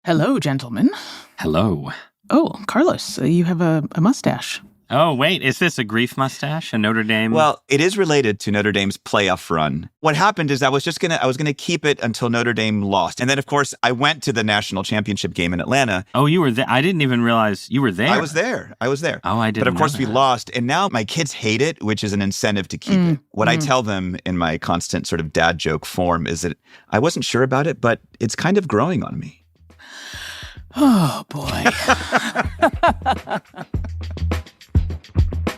Hello, gentlemen. Hello. Oh, Carlos, you have a mustache. Oh, wait, is this a grief mustache? A Notre Dame? Well, it is related to Notre Dame's playoff run. What happened is I was gonna keep it until Notre Dame lost. And then, of course, I went to the national championship game in Atlanta. Oh, you were there? I didn't even realize you were there. I was there. Oh, I didn't But of course, know we that. lost. And now my kids hate it, which is an incentive to keep it. What I tell them in my constant sort of dad joke form is that I wasn't sure about it, but it's kind of growing on me. Oh, boy.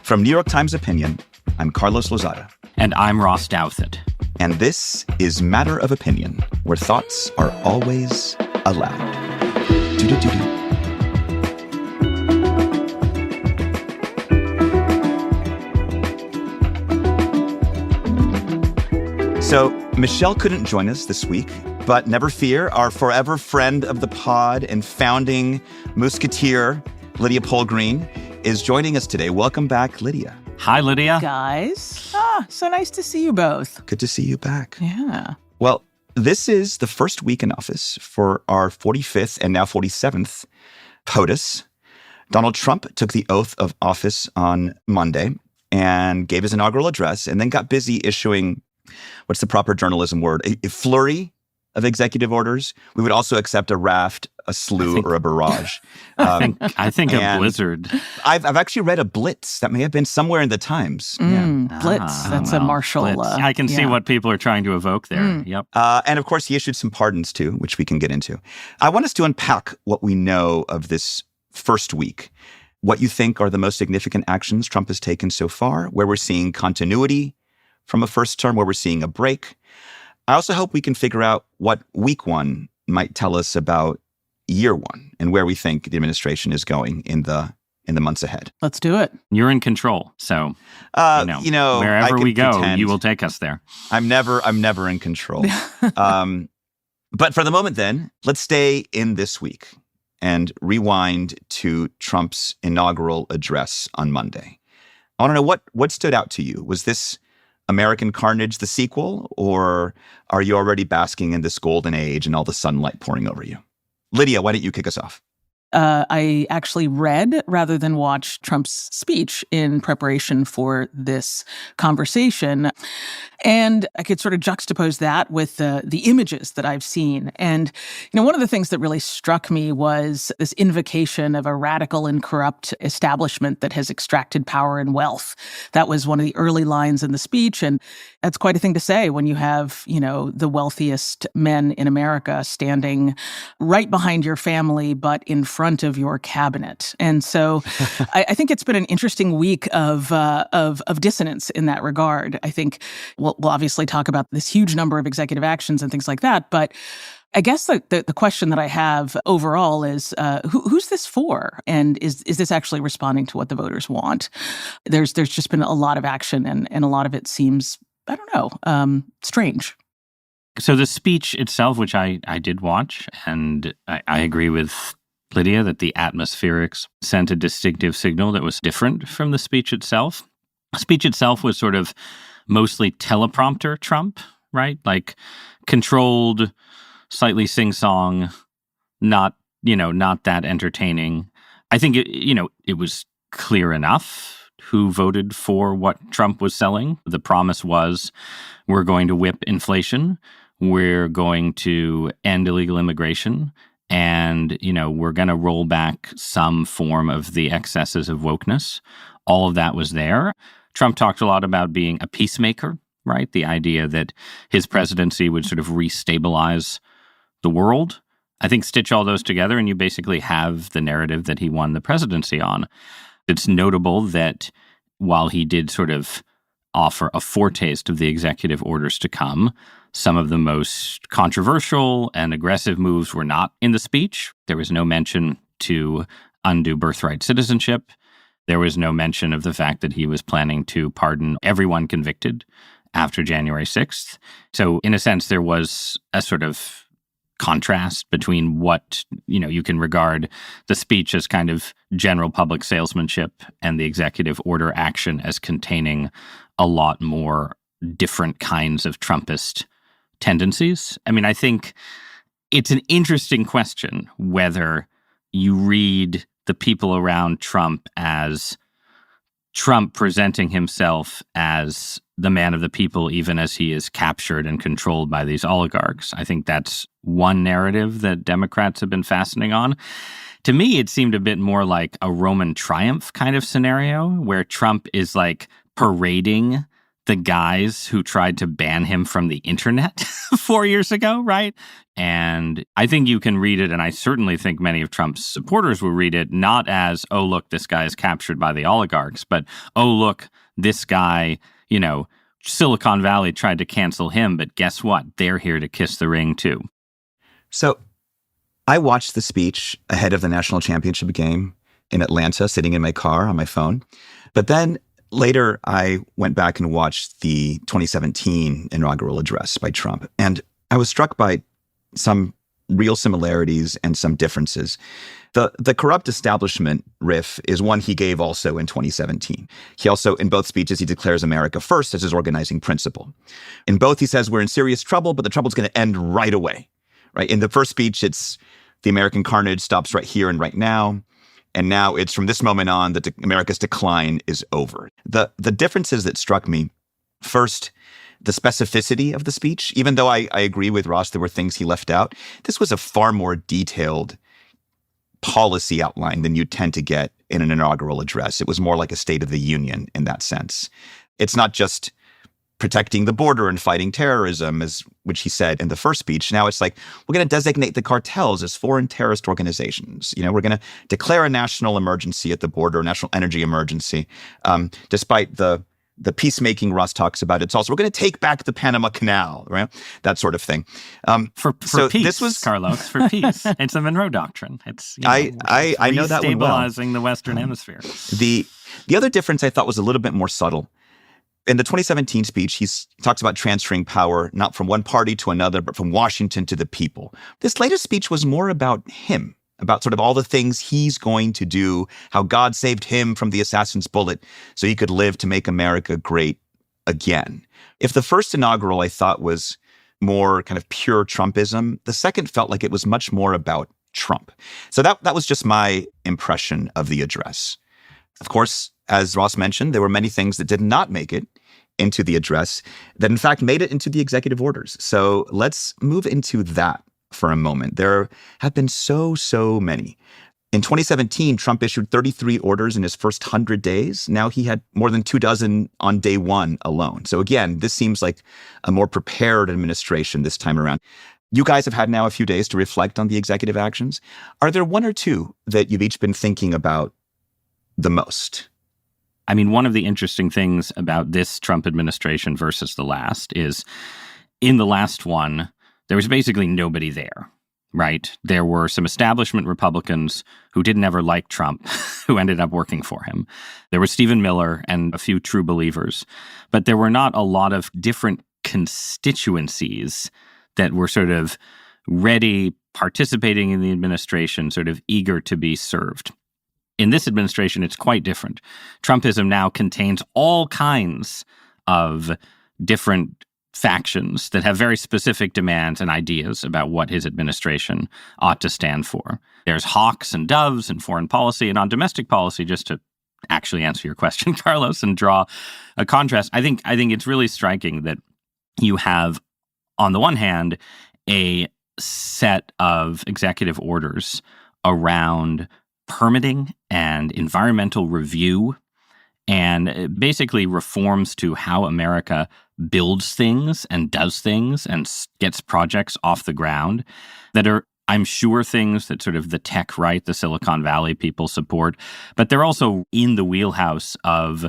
From New York Times Opinion, I'm Carlos Lozada. And I'm Ross Douthat. And this is Matter of Opinion, where thoughts are always allowed. Do-do-do-do. So, Michelle couldn't join us this week, but never fear, our forever friend of the pod and founding musketeer, Lydia Polgreen, is joining us today. Welcome back, Lydia. Hi, Lydia. Guys. So nice to see you both. Good to see you back. Yeah. Well, this is the first week in office for our 45th and now 47th POTUS. Donald Trump took the oath of office on Monday and gave his inaugural address and then got busy issuing, what's the proper journalism word, a flurry of executive orders. We would also accept a raft, a slew, or a barrage. I think a blizzard. I've actually read a blitz. That may have been somewhere in the Times. Blitz. That's a martial. Blitz. I can see what people are trying to evoke there. Yep. And of course, he issued some pardons too, which we can get into. I want us to unpack what we know of this first week, what you think are the most significant actions Trump has taken so far, where we're seeing continuity from a first term, where we're seeing a break. I also hope we can figure out what week one might tell us about year one and where we think the administration is going in the months ahead. Let's do it. You're in control, so wherever we go, you will take us there. I'm never in control. But for the moment, then, let's stay in this week and rewind to Trump's inaugural address on Monday. I want to know what stood out to you. Was this American Carnage, the sequel, or are you already basking in this golden age and all the sunlight pouring over you? Lydia, why don't you kick us off? I actually read rather than watch Trump's speech in preparation for this conversation. And I could sort of juxtapose that with the images that I've seen. And, one of the things that really struck me was this invocation of a radical and corrupt establishment that has extracted power and wealth. That was one of the early lines in the speech. And that's quite a thing to say when you have, the wealthiest men in America standing right behind your family, but in front of your cabinet. And so I think it's been an interesting week of dissonance in that regard. I think we'll obviously talk about this huge number of executive actions and things like that. But I guess the question that I have overall is, who's this for? And is this actually responding to what the voters want? There's just been a lot of action and a lot of it seems, I don't know, strange. So the speech itself, which I did watch, and I agree with Lydia that the atmospherics sent a distinctive signal that was different from the speech itself. The speech itself was sort of mostly teleprompter Trump, right? Like controlled, slightly sing-song, not that entertaining. I think it was clear enough who voted for what Trump was selling. The promise was, we're going to whip inflation, we're going to end illegal immigration, and, we're going to roll back some form of the excesses of wokeness. All of that was there. Trump talked a lot about being a peacemaker, right? The idea that his presidency would sort of restabilize the world. I think stitch all those together and you basically have the narrative that he won the presidency on. It's notable that while he did sort of offer a foretaste of the executive orders to come, some of the most controversial and aggressive moves were not in the speech. There was no mention to undo birthright citizenship. There was no mention of the fact that he was planning to pardon everyone convicted after January 6th. So in a sense, there was a sort of contrast between what, you can regard the speech as kind of general public salesmanship and the executive order action as containing a lot more different kinds of Trumpist tendencies. I mean, I think it's an interesting question whether you read the people around Trump as Trump presenting himself as the man of the people, even as he is captured and controlled by these oligarchs. I think that's one narrative that Democrats have been fastening on. To me, it seemed a bit more like a Roman triumph kind of scenario where Trump is like parading the guys who tried to ban him from the internet 4 years ago, right? And I think you can read it, and I certainly think many of Trump's supporters will read it, not as, oh, look, this guy is captured by the oligarchs, but, oh, look, this guy, Silicon Valley tried to cancel him, but guess what? They're here to kiss the ring too. So I watched the speech ahead of the national championship game in Atlanta, sitting in my car on my phone. But then later, I went back and watched the 2017 inaugural address by Trump. And I was struck by some real similarities and some differences. The corrupt establishment riff is one he gave also in 2017. He also, in both speeches, he declares America first as his organizing principle. In both, he says we're in serious trouble, but the trouble's going to end right away. Right? In the first speech, it's the American carnage stops right here and right now. And now it's from this moment on that America's decline is over. The differences that struck me, first, the specificity of the speech. Even though I agree with Ross, there were things he left out. This was a far more detailed policy outline than you tend to get in an inaugural address. It was more like a State of the Union in that sense. It's not just protecting the border and fighting terrorism, which he said in the first speech. Now it's like, we're going to designate the cartels as foreign terrorist organizations. We're going to declare a national emergency at the border, a national energy emergency. Despite the peacemaking Ross talks about, it's also, we're going to take back the Panama Canal, right? That sort of thing. For peace, this was, Carlos, for peace. It's the Monroe Doctrine. It's I know that one well. Restabilizing the Western Hemisphere. The other difference I thought was a little bit more subtle. In the 2017 speech, he talks about transferring power not from one party to another, but from Washington to the people. This latest speech was more about him, about sort of all the things he's going to do, how God saved him from the assassin's bullet so he could live to make America great again. If the first inaugural I thought was more kind of pure Trumpism, the second felt like it was much more about Trump. So that was just my impression of the address. Of course, as Ross mentioned, there were many things that did not make it into the address that in fact made it into the executive orders. So let's move into that for a moment. There have been so many. In 2017, Trump issued 33 orders in his first 100 days. Now he had more than 24 on day one alone. So again, this seems like a more prepared administration this time around. You guys have had now a few days to reflect on the executive actions. Are there one or two that you've each been thinking about the most? I mean, one of the interesting things about this Trump administration versus the last is in the last one, there was basically nobody there, right? There were some establishment Republicans who didn't ever like Trump who ended up working for him. There was Stephen Miller and a few true believers, but there were not a lot of different constituencies that were sort of ready, participating in the administration, sort of eager to be served. In this administration, it's quite different. Trumpism now contains all kinds of different factions that have very specific demands and ideas about what his administration ought to stand for. There's hawks and doves in foreign policy, and on domestic policy, just to actually answer your question, Carlos, and draw a contrast, I think it's really striking that you have, on the one hand, a set of executive orders around permitting and environmental review and basically reforms to how America builds things and does things and gets projects off the ground that are, I'm sure, things that sort of the tech right, the Silicon Valley people support, but they're also in the wheelhouse of,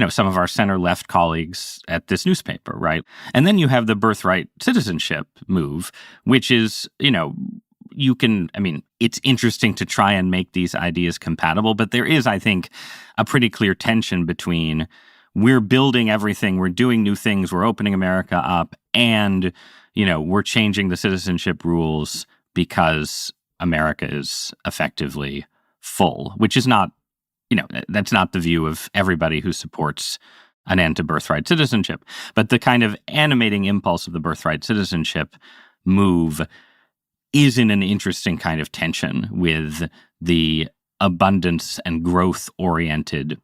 some of our center-left colleagues at this newspaper, right? And then you have the birthright citizenship move, which is, it's interesting to try and make these ideas compatible, but there is, I think, a pretty clear tension between we're building everything, we're doing new things, we're opening America up, and, we're changing the citizenship rules because America is effectively full, which is not, that's not the view of everybody who supports an end to birthright citizenship. But the kind of animating impulse of the birthright citizenship move is in an interesting kind of tension with the abundance and growth-oriented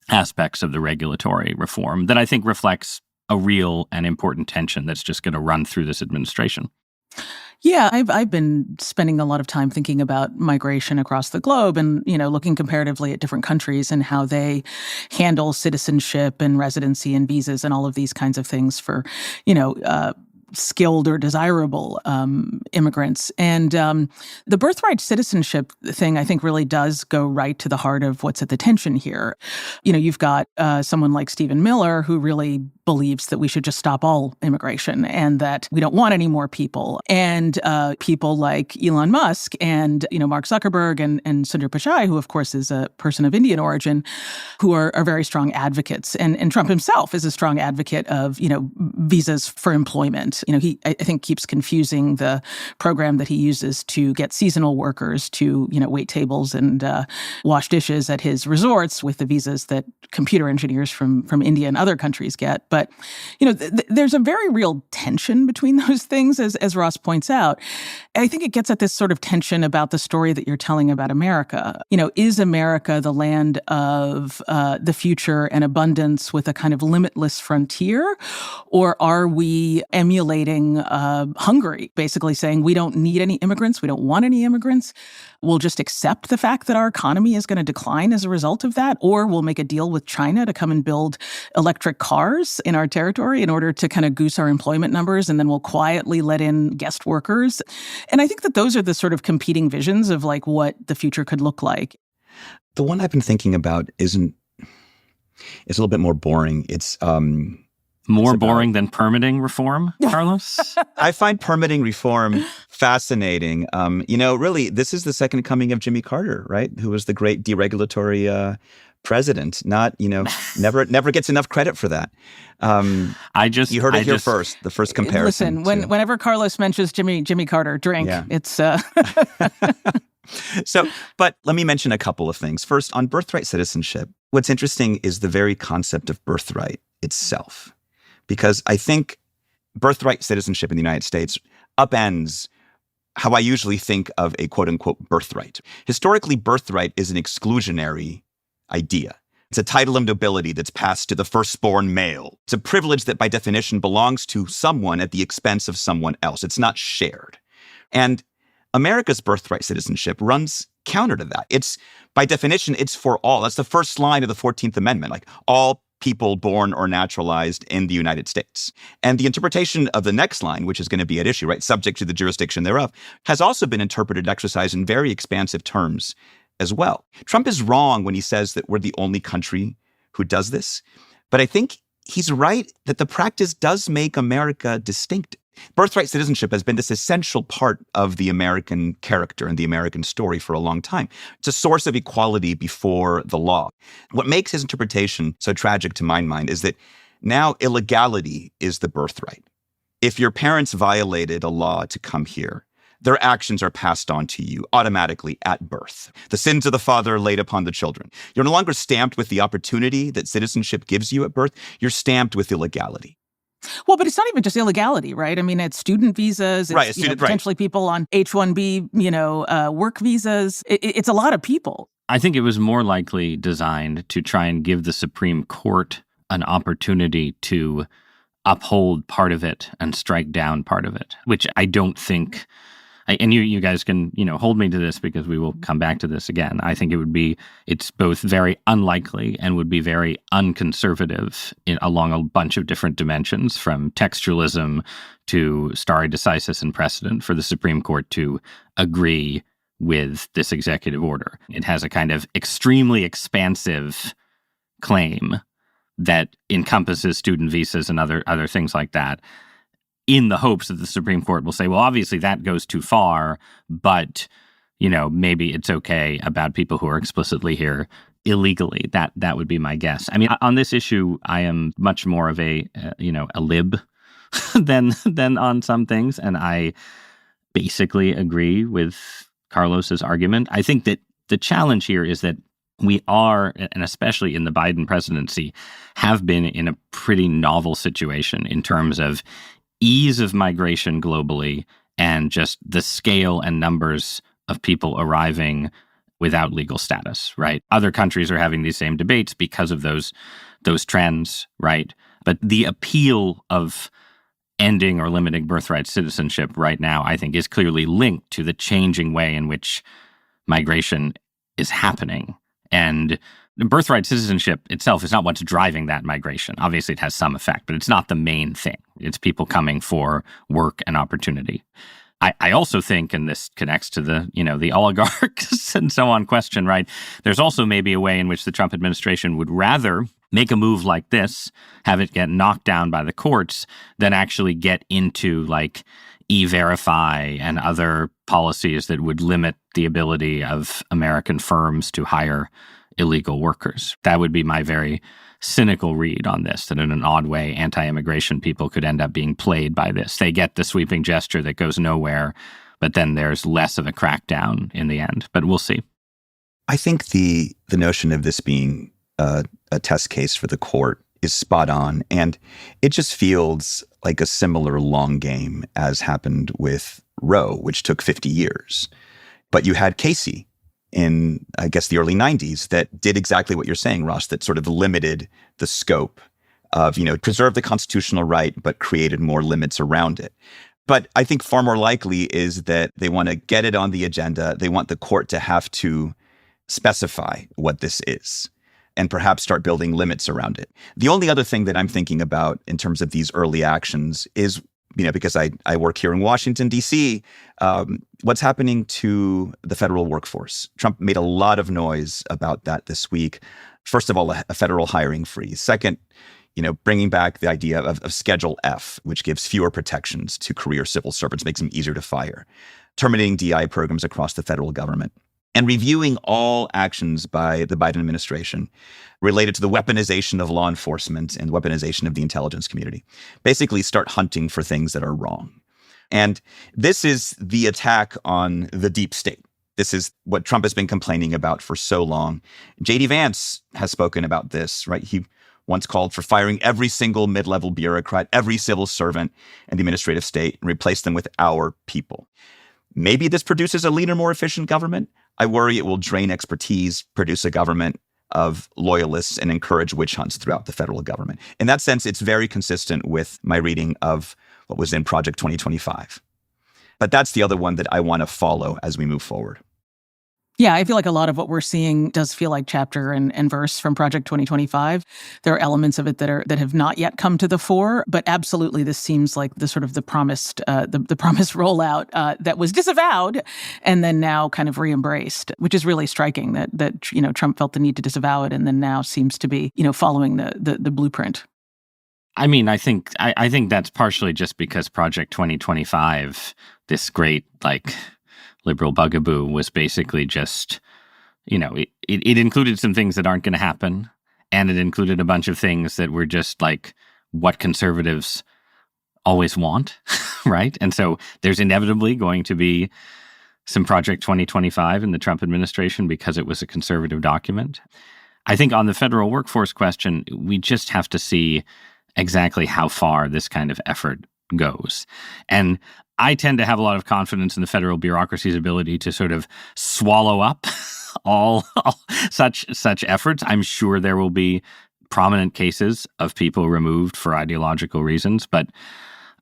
aspects of the regulatory reform that I think reflects a real and important tension that's just going to run through this administration. Yeah, I've been spending a lot of time thinking about migration across the globe and, looking comparatively at different countries and how they handle citizenship and residency and visas and all of these kinds of things for, skilled or desirable immigrants. And the birthright citizenship thing, I think, really does go right to the heart of what's at the tension here. You've got someone like Stephen Miller who really believes that we should just stop all immigration and that we don't want any more people. And people like Elon Musk and, Mark Zuckerberg and Sundar Pichai, who, of course, is a person of Indian origin, who are very strong advocates. And Trump himself is a strong advocate of, visas for employment. He, I think, keeps confusing the program that he uses to get seasonal workers to, wait tables and wash dishes at his resorts with the visas that computer engineers from India and other countries get. But, there's a very real tension between those things, as Ross points out. I think it gets at this sort of tension about the story that you're telling about America. Is America the land of the future and abundance with a kind of limitless frontier? Or are we emulating Hungary, basically saying we don't need any immigrants, we don't want any immigrants, we'll just accept the fact that our economy is going to decline as a result of that, or we'll make a deal with China to come and build electric cars in our territory in order to kind of goose our employment numbers, and then we'll quietly let in guest workers. And I think that those are the sort of competing visions of like what the future could look like. The one I've been thinking about it's a little bit more boring. It's more boring than permitting reform, Carlos? I find permitting reform fascinating. Really, this is the second coming of Jimmy Carter, right? Who was the great deregulatory president. Not, never gets enough credit for that. You heard it here first. The first comparison. Listen, whenever Carlos mentions Jimmy Carter, drink. Yeah. It's. But let me mention a couple of things. First, on birthright citizenship, what's interesting is the very concept of birthright itself. Because I think birthright citizenship in the United States upends how I usually think of a quote-unquote birthright. Historically, birthright is an exclusionary idea. It's a title of nobility that's passed to the firstborn male. It's a privilege that by definition belongs to someone at the expense of someone else. It's not shared. And America's birthright citizenship runs counter to that. It's, by definition, it's for all. That's the first line of the 14th Amendment, like all people born or naturalized in the United States. And the interpretation of the next line, which is going to be at issue, right, subject to the jurisdiction thereof, has also been interpreted and exercised in very expansive terms as well. Trump is wrong when he says that we're the only country who does this. But I think he's right that the practice does make America distinct. Birthright citizenship has been this essential part of the American character and the American story for a long time. It's a source of equality before the law. What makes his interpretation so tragic to my mind is that now illegality is the birthright. If your parents violated a law to come here, their actions are passed on to you automatically at birth. The sins of the father are laid upon the children. You're no longer stamped with the opportunity that citizenship gives you at birth. You're stamped with illegality. Well, but it's not even just illegality, right? I mean, it's student visas, it's potentially people on H-1B, work visas. It's a lot of people. I think it was more likely designed to try and give the Supreme Court an opportunity to uphold part of it and strike down part of it, which I don't think... And you guys can, hold me to this because we will come back to this again. I think it's both very unlikely and would be very unconservative along a bunch of different dimensions, from textualism to stare decisis and precedent, for the Supreme Court to agree with this executive order. It has a kind of extremely expansive claim that encompasses student visas and other things like that, in the hopes that the Supreme Court will say, well, obviously that goes too far, but, maybe it's okay about people who are explicitly here illegally. That would be my guess. I mean, on this issue, I am much more of a lib than on some things, and I basically agree with Carlos's argument. I think that the challenge here is that we are, and especially in the Biden presidency, have been in a pretty novel situation in terms of ease of migration globally and just the scale and numbers of people arriving without legal status, right? Other countries are having these same debates because of those trends, right? But the appeal of ending or limiting birthright citizenship right now, I think, is clearly linked to the changing way in which migration is happening. And birthright citizenship itself is not what's driving that migration. Obviously, it has some effect, but it's not the main thing. It's people coming for work and opportunity. I also think, and this connects to the oligarchs and so on question, right? There's also maybe a way in which the Trump administration would rather make a move like this, have it get knocked down by the courts, than actually get into like E-Verify and other policies that would limit the ability of American firms to hire illegal workers. That would be my very cynical read on this, that in an odd way, anti-immigration people could end up being played by this. They get the sweeping gesture that goes nowhere, but then there's less of a crackdown in the end. But we'll see. I think the notion of this being a test case for the court is spot on. And it just feels like a similar long game as happened with Roe, which took 50 years. But you had Casey in, I guess, the early 90s that did exactly what you're saying, Ross, that sort of limited the scope of, preserve the constitutional right, but created more limits around it. But I think far more likely is that they want to get it on the agenda. They want the court to have to specify what this is and perhaps start building limits around it. The only other thing that I'm thinking about in terms of these early actions is, because I work here in Washington, D.C., what's happening to the federal workforce. Trump made a lot of noise about that this week. First of all, a federal hiring freeze. Second, bringing back the idea of Schedule F, which gives fewer protections to career civil servants, makes them easier to fire. Terminating DI programs across the federal government. And reviewing all actions by the Biden administration related to the weaponization of law enforcement and weaponization of the intelligence community. Basically start hunting for things that are wrong. And this is the attack on the deep state. This is what Trump has been complaining about for so long. J.D. Vance has spoken about this, right? He once called for firing every single mid-level bureaucrat, every civil servant in the administrative state, and replace them with our people. Maybe this produces a leaner, more efficient government. I worry it will drain expertise, produce a government of loyalists, and encourage witch hunts throughout the federal government. In that sense, it's very consistent with my reading of what was in Project 2025. But that's the other one that I want to follow as we move forward. Yeah, I feel like a lot of what we're seeing does feel like chapter and verse from Project 2025. There are elements of it that have not yet come to the fore, but absolutely this seems like the sort of the promised rollout that was disavowed and then now kind of re-embraced, which is really striking that Trump felt the need to disavow it and then now seems to be following the blueprint. I mean, I think that's partially just because Project 2025, this great liberal bugaboo, was basically just, it included some things that aren't going to happen. And it included a bunch of things that were just like what conservatives always want, right? And so there's inevitably going to be some Project 2025 in the Trump administration because it was a conservative document. I think on the federal workforce question, we just have to see exactly how far this kind of effort goes. And I tend to have a lot of confidence in the federal bureaucracy's ability to sort of swallow up all such efforts. I'm sure there will be prominent cases of people removed for ideological reasons, but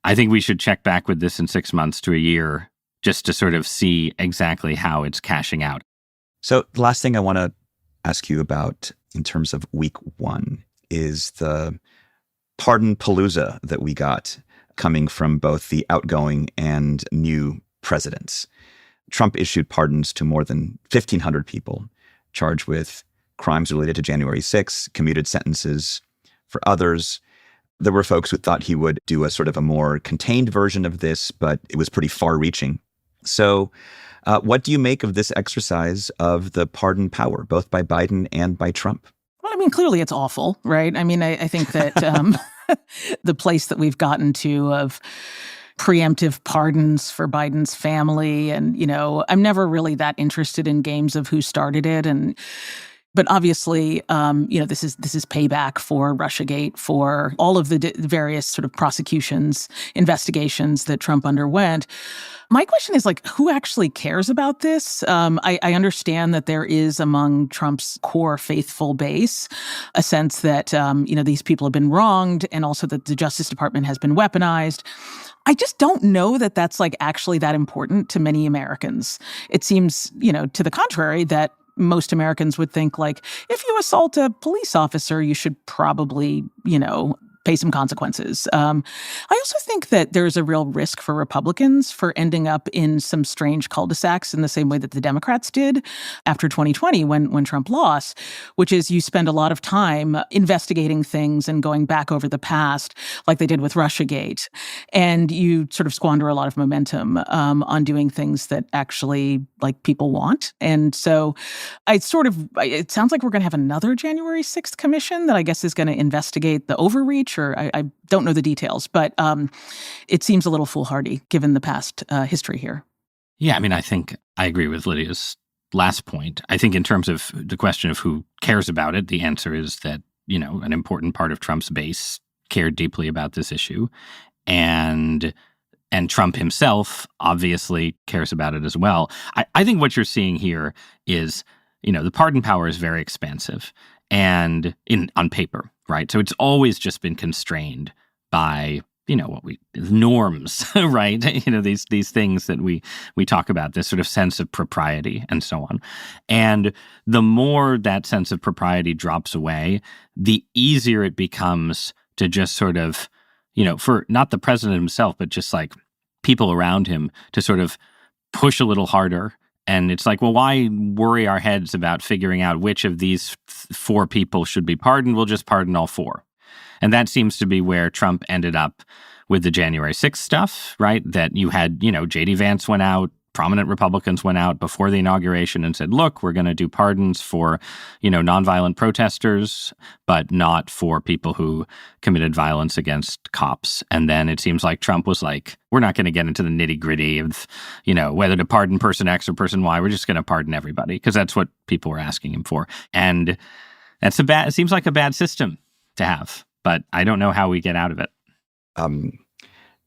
I think we should check back with this in 6 months to a year just to sort of see exactly how it's cashing out. So the last thing I want to ask you about in terms of week one is the pardon palooza that we got coming from both the outgoing and new presidents. Trump issued pardons to more than 1,500 people charged with crimes related to January 6th, commuted sentences for others. There were folks who thought he would do a sort of a more contained version of this, but it was pretty far-reaching. So what do you make of this exercise of the pardon power, both by Biden and by Trump? Well, I mean, clearly it's awful, right? I mean, I think that the place that we've gotten to of preemptive pardons for Biden's family. And, I'm never really that interested in games of who started it. And But obviously, this is payback for Russiagate, for all of the various sort of prosecutions, investigations that Trump underwent. My question is, who actually cares about this? I understand that there is among Trump's core faithful base a sense that, these people have been wronged, and also that the Justice Department has been weaponized. I just don't know that that's actually that important to many Americans. It seems, to the contrary, that most Americans would think, if you assault a police officer, you should probably, pay some consequences. I also think that there's a real risk for Republicans for ending up in some strange cul-de-sacs in the same way that the Democrats did after 2020 when Trump lost, which is you spend a lot of time investigating things and going back over the past like they did with Russiagate. And you sort of squander a lot of momentum on doing things that actually people want. And so it sounds like we're going to have another January 6th commission that I guess is going to investigate the overreach, or I don't know the details, but it seems a little foolhardy given the past history here. Yeah, I think I agree with Lydia's last point. I think in terms of the question of who cares about it, the answer is that, an important part of Trump's base cared deeply about this issue. And Trump himself obviously cares about it as well. I think what you're seeing here is, the pardon power is very expansive and on paper, right? So it's always just been constrained by, norms, right? These things that we talk about, this sort of sense of propriety and so on. And the more that sense of propriety drops away, the easier it becomes to just sort of, for not the president himself, but just people around him to sort of push a little harder. And it's well, why worry our heads about figuring out which of these four people should be pardoned? We'll just pardon all four. And that seems to be where Trump ended up with the January 6th stuff, right? That you had, J.D. Vance went out, prominent Republicans went out before the inauguration and said, look, we're going to do pardons for, nonviolent protesters, but not for people who committed violence against cops. And then it seems like Trump was we're not going to get into the nitty gritty of, whether to pardon person X or person Y. We're just going to pardon everybody because that's what people were asking him for. And it seems like a bad system to have, but I don't know how we get out of it.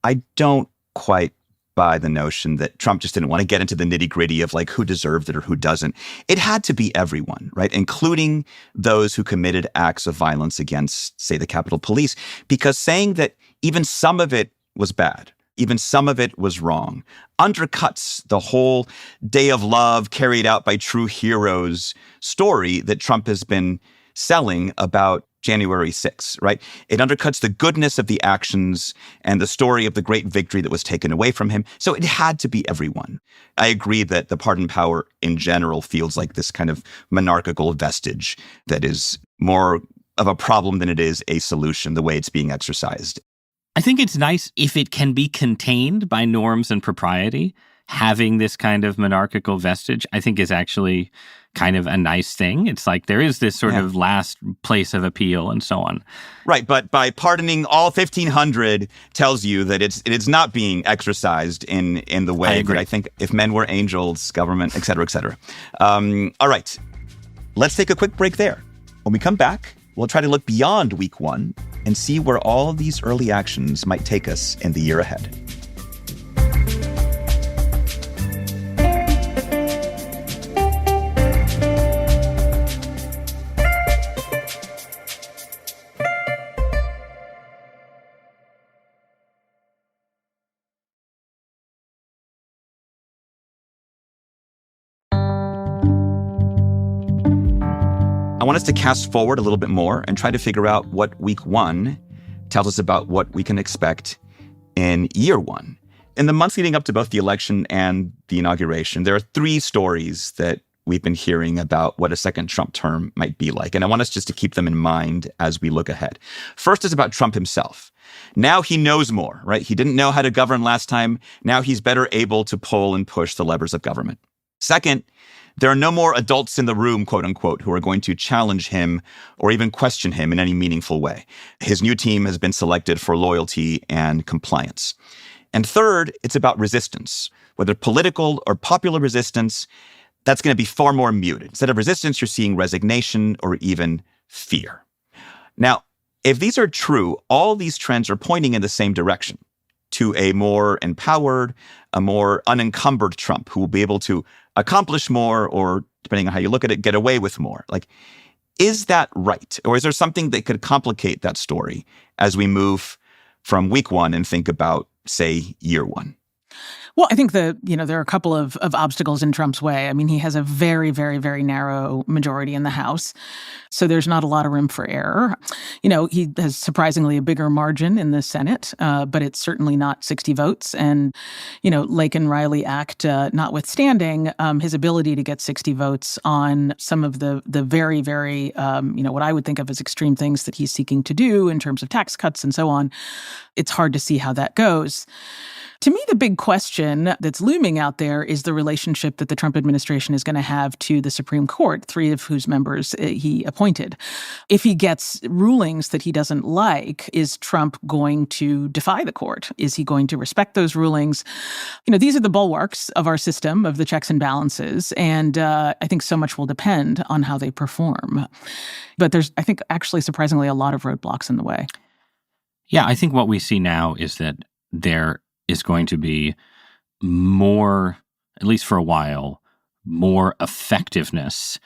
I don't quite by the notion that Trump just didn't want to get into the nitty-gritty of who deserved it or who doesn't. It had to be everyone, right? Including those who committed acts of violence against, say, the Capitol Police, because saying that even some of it was bad, even some of it was wrong, undercuts the whole day of love carried out by true heroes story that Trump has been selling about January 6th, right? It undercuts the goodness of the actions and the story of the great victory that was taken away from him. So it had to be everyone. I agree that the pardon power in general feels like this kind of monarchical vestige that is more of a problem than it is a solution, the way it's being exercised. I think it's nice if it can be contained by norms and propriety. Having this kind of monarchical vestige, I think, is actually kind of a nice thing. It's there is this sort of last place of appeal and so on. Right, but by pardoning all 1,500 tells you that it's not being exercised in the way that I think if men were angels, government, et cetera, et cetera. All right, let's take a quick break there. When we come back, we'll try to look beyond week one and see where all of these early actions might take us in the year ahead. I want us to cast forward a little bit more and try to figure out what week one tells us about what we can expect in year one. In the months leading up to both the election and the inauguration, there are three stories that we've been hearing about what a second Trump term might be like. And I want us just to keep them in mind as we look ahead. First is about Trump himself. Now he knows more, right? He didn't know how to govern last time. Now he's better able to pull and push the levers of government. Second, there are no more adults in the room, quote unquote, who are going to challenge him or even question him in any meaningful way. His new team has been selected for loyalty and compliance. And third, it's about resistance, whether political or popular resistance. that's going to be far more muted. Instead of resistance, you're seeing resignation or even fear. Now, if these are true, all these trends are pointing in the same direction, to a more empowered, a more unencumbered Trump who will be able to accomplish more or, depending on how you look at it, get away with more. Like, is that right? Or is there something that could complicate that story as we move from week one and think about, say, year one? Well, I think there are a couple of obstacles in Trump's way. I mean, he has a very, very, very narrow majority in the House, so there's not a lot of room for error. He has surprisingly a bigger margin in the Senate, but it's certainly not 60 votes. And, Lake and Riley Act notwithstanding, his ability to get 60 votes on some of the very, very, what I would think of as extreme things that he's seeking to do in terms of tax cuts and so on, it's hard to see how that goes. To me, the big question that's looming out there is the relationship that the Trump administration is going to have to the Supreme Court, 3 of whose members he appointed. If he gets rulings that he doesn't like, is Trump going to defy the court? Is he going to respect those rulings? These are the bulwarks of our system, of the checks and balances, and I think so much will depend on how they perform. But there's, I think, actually surprisingly a lot of roadblocks in the way. Yeah, I think what we see now is that there is going to be more, at least for a while, more effectiveness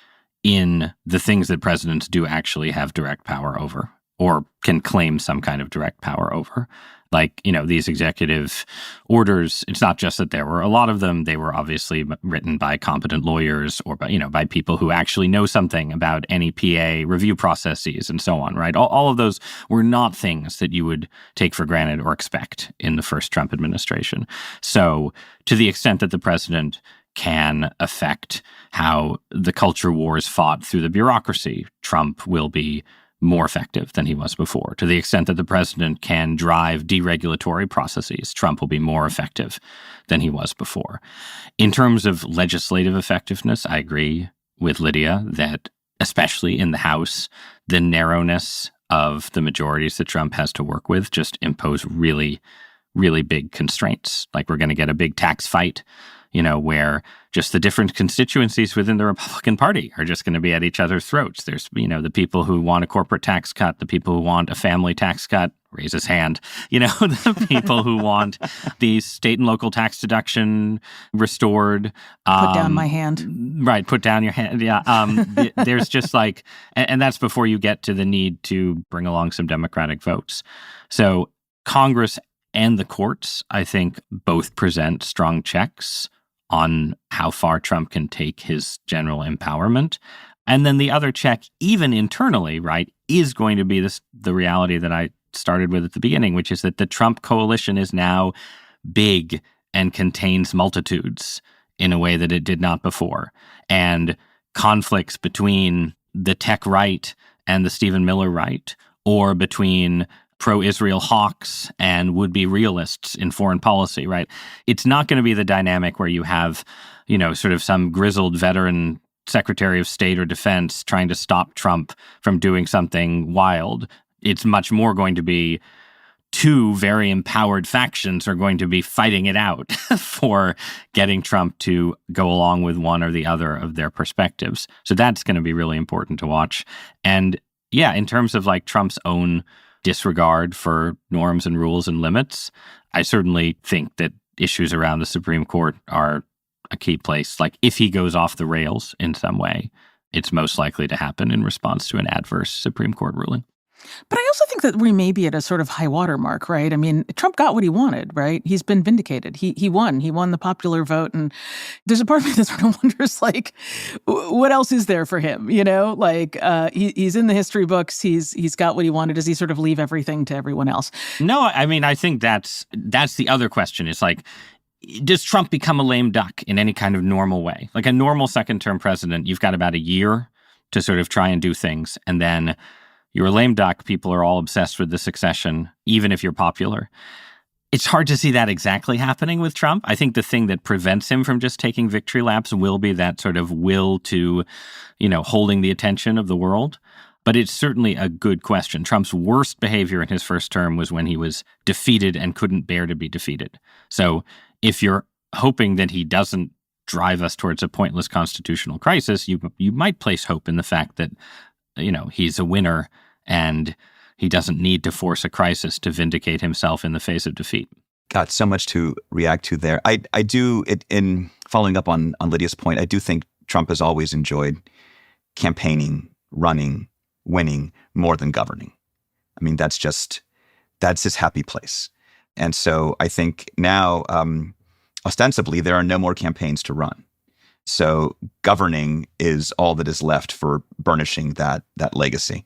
in the things that presidents do actually have direct power over or can claim some kind of direct power over. Like, these executive orders, it's not just that there were a lot of them. They were obviously written by competent lawyers or by people who actually know something about NEPA review processes and so on, right? All of those were not things that you would take for granted or expect in the first Trump administration. So to the extent that the president can affect how the culture war is fought through the bureaucracy, Trump will be more effective than he was before. To the extent that the president can drive deregulatory processes, Trump will be more effective than he was before. In terms of legislative effectiveness, I agree with Lydia that, especially in the House, the narrowness of the majorities that Trump has to work with just impose really, really big constraints. Like, we're going to get a big tax fight, where just the different constituencies within the Republican Party are just going to be at each other's throats. There's, the people who want a corporate tax cut, the people who want a family tax cut, raise his hand, the people who want the state and local tax deduction restored. Put down my hand. Right, put down your hand. Yeah. There's just and that's before you get to the need to bring along some Democratic votes. So Congress and the courts, I think, both present strong checks on how far Trump can take his general empowerment. And then the other check, even internally, right, is going to be the reality that I started with at the beginning, which is that the Trump coalition is now big and contains multitudes in a way that it did not before. And conflicts between the tech right and the Stephen Miller right, or between pro-Israel hawks and would-be realists in foreign policy, right? It's not going to be the dynamic where you have, sort of some grizzled veteran Secretary of State or Defense trying to stop Trump from doing something wild. It's much more going to be 2 very empowered factions are going to be fighting it out for getting Trump to go along with one or the other of their perspectives. So that's going to be really important to watch. And yeah, in terms of Trump's own disregard for norms and rules and limits, I certainly think that issues around the Supreme Court are a key place. If he goes off the rails in some way, it's most likely to happen in response to an adverse Supreme Court ruling. But I also think that we may be at a sort of high water mark, right? I mean, Trump got what he wanted, right? He's been vindicated. He won. He won the popular vote. And there's a part of me that sort of wonders, what else is there for him? He's in the history books. He's got what he wanted. Does he sort of leave everything to everyone else? No, I mean, I think that's the other question. It's does Trump become a lame duck in any kind of normal way? Like a normal second-term president, you've got about a year to sort of try and do things, and then you're a lame duck. People are all obsessed with the succession, even if you're popular. It's hard to see that exactly happening with Trump. I think the thing that prevents him from just taking victory laps will be that sort of will to, holding the attention of the world. But it's certainly a good question. Trump's worst behavior in his first term was when he was defeated and couldn't bear to be defeated. So if you're hoping that he doesn't drive us towards a pointless constitutional crisis, you might place hope in the fact that, he's a winner and he doesn't need to force a crisis to vindicate himself in the face of defeat. Got so much to react to there. I do, in following up on Lydia's point, I do think Trump has always enjoyed campaigning, running, winning more than governing. I mean, that's his happy place. And so I think now, ostensibly, there are no more campaigns to run. So governing is all that is left for burnishing that legacy.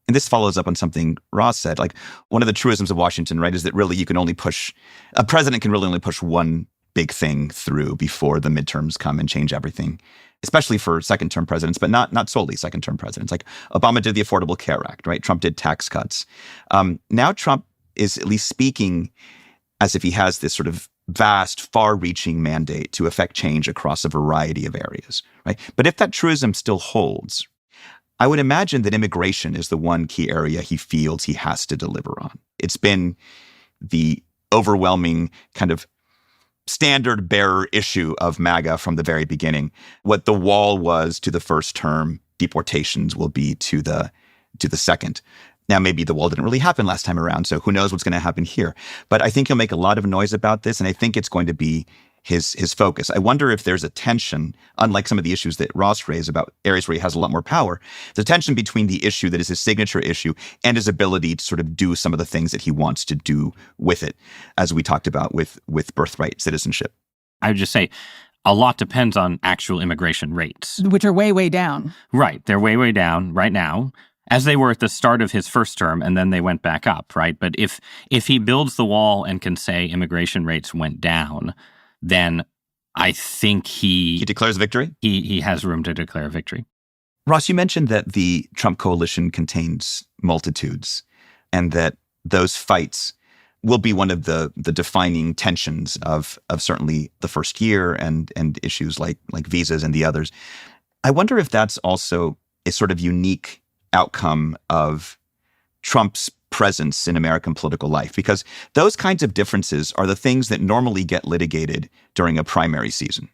And this follows up on something Ross said, like one of the truisms of Washington, right, is that really a president can really only push one big thing through before the midterms come and change everything, especially for second-term presidents, but not solely second-term presidents. Like Obama did the Affordable Care Act, right? Trump did tax cuts. Now Trump is at least speaking as if he has this sort of vast, far-reaching mandate to affect change across a variety of areas, right? But if that truism still holds, I would imagine that immigration is the one key area he feels he has to deliver on. It's been the overwhelming kind of standard bearer issue of MAGA from the very beginning. What the wall was to the first term, deportations will be to the second. Now, maybe the wall didn't really happen last time around, so who knows what's going to happen here. But I think he'll make a lot of noise about this, and I think it's going to be his focus. I wonder if there's a tension, unlike some of the issues that Ross raised about areas where he has a lot more power, the tension between the issue that is his signature issue and his ability to sort of do some of the things that he wants to do with it, as we talked about with birthright citizenship. I would just say a lot depends on actual immigration rates. Which are way, way down. Right. They're way, way down right now, as they were at the start of his first term, and then they went back up, right? But if he builds the wall and can say immigration rates went down, then I think he declares victory? He has room to declare victory. Ross, you mentioned that the Trump coalition contains multitudes and that those fights will be one of the defining tensions of certainly the first year and issues like visas and the others. I wonder if that's also a sort of unique outcome of Trump's presence in American political life, because those kinds of differences are the things that normally get litigated during a primary season,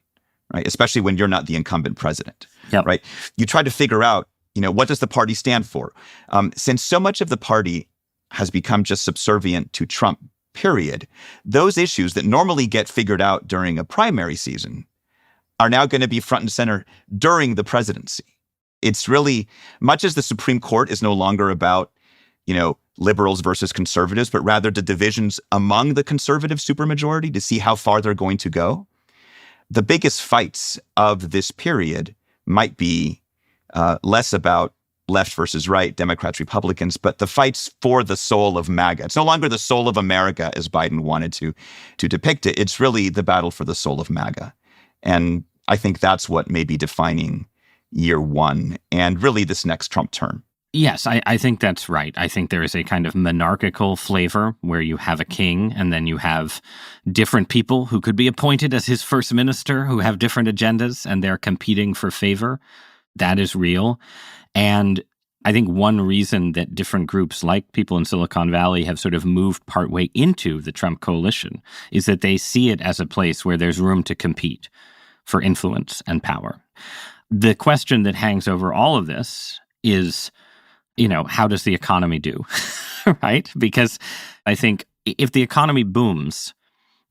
right? Especially when you're not the incumbent president, Yep. right? You try to figure out, what does the party stand for? Since so much of the party has become just subservient to Trump, period, those issues that normally get figured out during a primary season are now going to be front and center during the presidency. It's really, much as the Supreme Court is no longer about, liberals versus conservatives, but rather the divisions among the conservative supermajority to see how far they're going to go. The biggest fights of this period might be less about left versus right, Democrats, Republicans, but the fights for the soul of MAGA. It's no longer the soul of America as Biden wanted to depict it. It's really the battle for the soul of MAGA. And I think that's what may be defining year one and really this next Trump term. Yes, I think that's right. I think there is a kind of monarchical flavor where you have a king and then you have different people who could be appointed as his first minister who have different agendas and they're competing for favor. That is real. And I think one reason that different groups like people in Silicon Valley have sort of moved partway into the Trump coalition is that they see it as a place where there's room to compete for influence and power. The question that hangs over all of this is, how does the economy do, right? Because I think if the economy booms,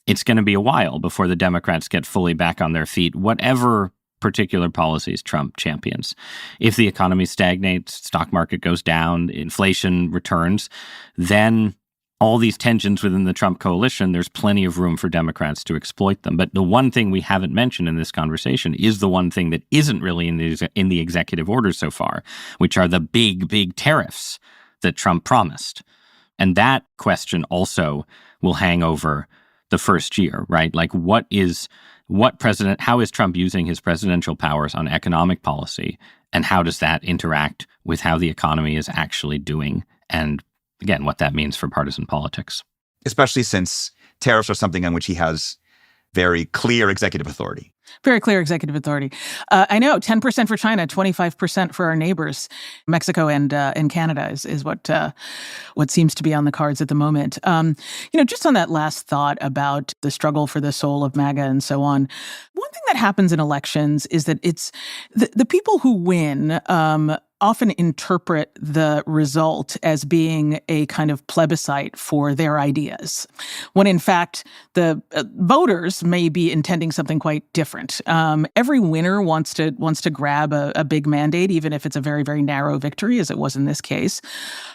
it's going to be a while before the Democrats get fully back on their feet, whatever particular policies Trump champions. If the economy stagnates, stock market goes down, inflation returns, then all these tensions within the Trump coalition, there's plenty of room for Democrats to exploit them. But the one thing we haven't mentioned in this conversation is the one thing that isn't really in the executive order so far, which are the big tariffs that Trump promised. And that question also will hang over the first year, right? Like how is Trump using his presidential powers on economic policy? And how does that interact with how the economy is actually doing? And again, what that means for partisan politics. Especially since tariffs are something on which he has very clear executive authority. Very clear executive authority. I know 10% for China, 25% for our neighbors, Mexico and Canada is what seems to be on the cards at the moment. Just on that last thought about the struggle for the soul of MAGA and so on, one thing that happens in elections is that it's the people who win often interpret the result as being a kind of plebiscite for their ideas, when in fact the voters may be intending something quite different. Every winner wants to grab a big mandate, even if it's a very, very narrow victory, as it was in this case.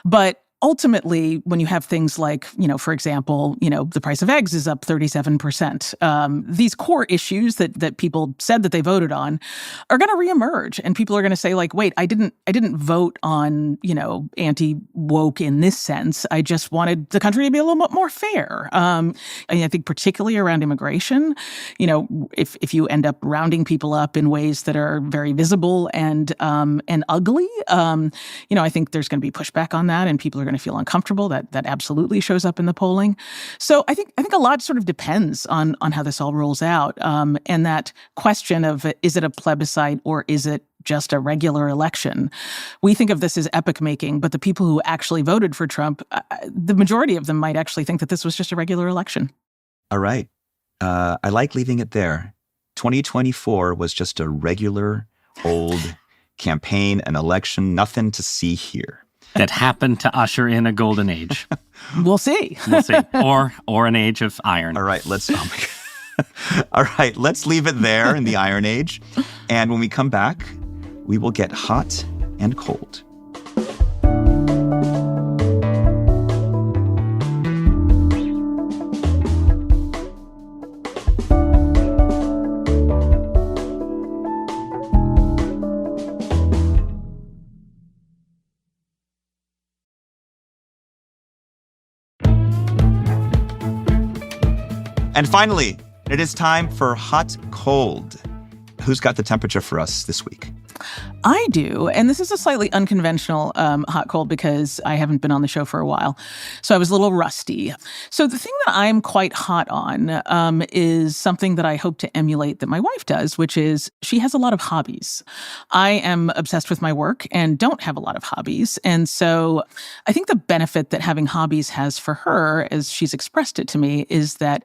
But ultimately, when you have things like, for example, the price of eggs is up 37%, these core issues that people said that they voted on are going to reemerge, and people are going to say, like, wait, I didn't vote on, anti-woke in this sense. I just wanted the country to be a little bit more fair. I think particularly around immigration, if you end up rounding people up in ways that are very visible and ugly, I think there's going to be pushback on that, and people are going to feel uncomfortable. That absolutely shows up in the polling. So I think a lot sort of depends on how this all rolls out. And that question of, is it a plebiscite or is it just a regular election? We think of this as epoch making, but the people who actually voted for Trump, the majority of them might actually think that this was just a regular election. All right. I like leaving it there. 2024 was just a regular old campaign, an election, nothing to see here. That happened to usher in a golden age. We'll see. We'll see. Or an age of iron. All right, let's leave it there in the Iron Age. And when we come back, we will get hot and cold. And finally, it is time for Hot Cold. Who's got the temperature for us this week? I do, and this is a slightly unconventional hot cold because I haven't been on the show for a while, so I was a little rusty. So the thing that I'm quite hot on is something that I hope to emulate that my wife does, which is she has a lot of hobbies. I am obsessed with my work and don't have a lot of hobbies, and so I think the benefit that having hobbies has for her, as she's expressed it to me, is that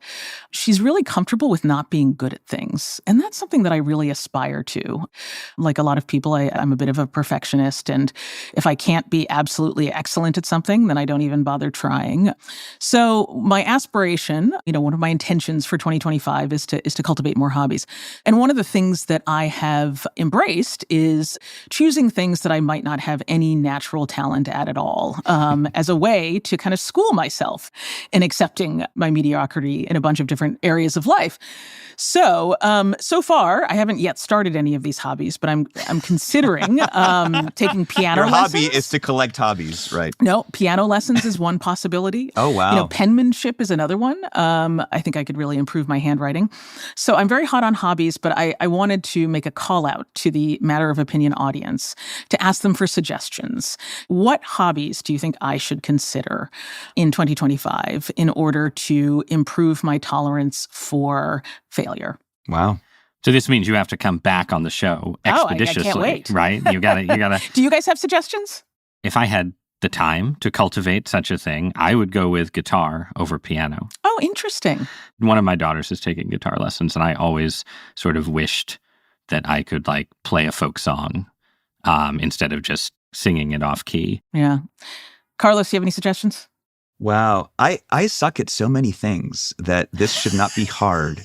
she's really comfortable with not being good at things, and that's something that I really aspire to. Like a lot of people, I'm a bit of a perfectionist, and if I can't be absolutely excellent at something, then I don't even bother trying. So my aspiration, one of my intentions for 2025 is to cultivate more hobbies. And one of the things that I have embraced is choosing things that I might not have any natural talent at all, as a way to kind of school myself in accepting my mediocrity in a bunch of different areas of life. So, so far, I haven't yet started any of these hobbies, but I'm considering taking piano lessons. Your hobby is to collect hobbies, right? No, piano lessons is one possibility. Oh, wow. Penmanship is another one. I think I could really improve my handwriting. So I'm very hot on hobbies, but I wanted to make a call out to the Matter of Opinion audience to ask them for suggestions. What hobbies do you think I should consider in 2025 in order to improve my tolerance for failure? Wow. So this means you have to come back on the show expeditiously, I can't wait. Right? You gotta. Do you guys have suggestions? If I had the time to cultivate such a thing, I would go with guitar over piano. Oh, interesting. One of my daughters is taking guitar lessons, and I always sort of wished that I could play a folk song instead of just singing it off key. Yeah. Carlos, do you have any suggestions? Wow. I suck at so many things that this should not be hard.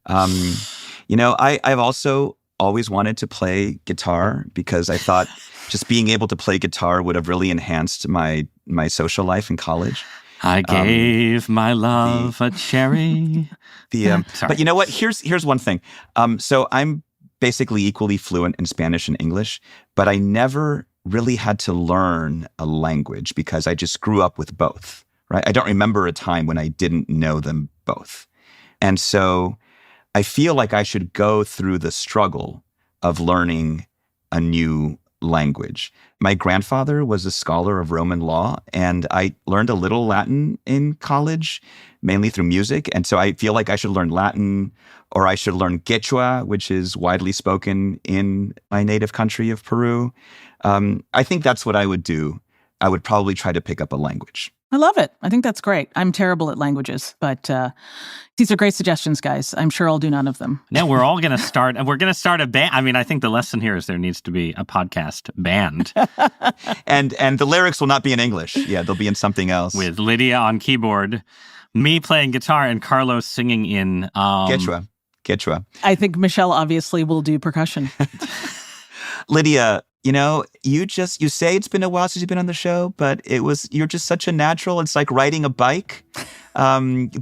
I've also always wanted to play guitar because I thought just being able to play guitar would have really enhanced my social life in college. I gave my love a cherry. But you know what? Here's one thing. So I'm basically equally fluent in Spanish and English, but I never really had to learn a language because I just grew up with both, right? I don't remember a time when I didn't know them both. And so I feel like I should go through the struggle of learning a new language. My grandfather was a scholar of Roman law, and I learned a little Latin in college, mainly through music. And so I feel like I should learn Latin, or I should learn Quechua, which is widely spoken in my native country of Peru. I think that's what I would do. I would probably try to pick up a language. I love it. I think that's great. I'm terrible at languages, but these are great suggestions, guys. I'm sure I'll do none of them. No, we're all going to start. We're going to start a band. I mean, I think the lesson here is there needs to be a podcast band. and the lyrics will not be in English. Yeah, they'll be in something else. With Lydia on keyboard, me playing guitar, and Carlos singing in Quechua. I think Michelle obviously will do percussion. Lydia, you say it's been a while since you've been on the show, but you're just such a natural. It's like riding a bike,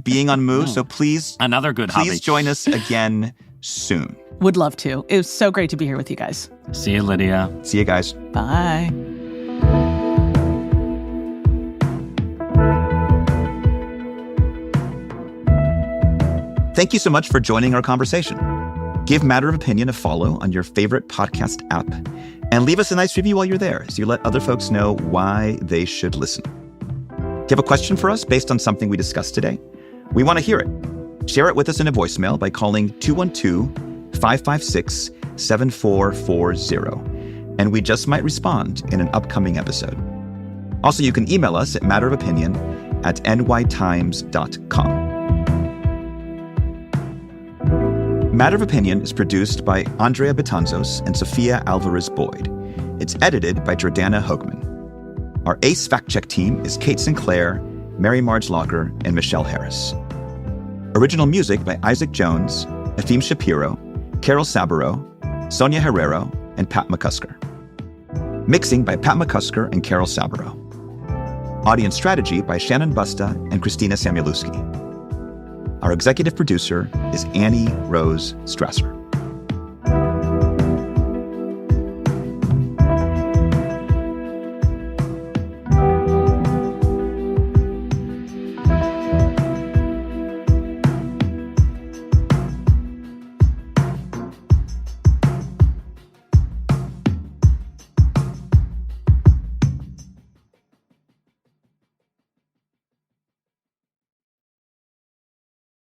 being on move. So please, another good hobby. Please join us again soon. Would love to. It was so great to be here with you guys. See you, Lydia. See you guys. Bye. Thank you so much for joining our conversation. Give Matter of Opinion a follow on your favorite podcast app, and leave us a nice review while you're there so you let other folks know why they should listen. Do you have a question for us based on something we discussed today? We want to hear it. Share it with us in a voicemail by calling 212-556-7440, and we just might respond in an upcoming episode. Also, you can email us at matterofopinion@nytimes.com. Matter of Opinion is produced by Andrea Betanzos and Sophia Alvarez-Boyd. It's edited by Jordana Hoagman. Our ACE fact-check team is Kate Sinclair, Mary Marge Locker, and Michelle Harris. Original music by Isaac Jones, Efim Shapiro, Carol Saburo, Sonia Herrero, and Pat McCusker. Mixing by Pat McCusker and Carol Saburo. Audience strategy by Shannon Busta and Christina Samuelewski. Our executive producer is Annie Rose Strasser.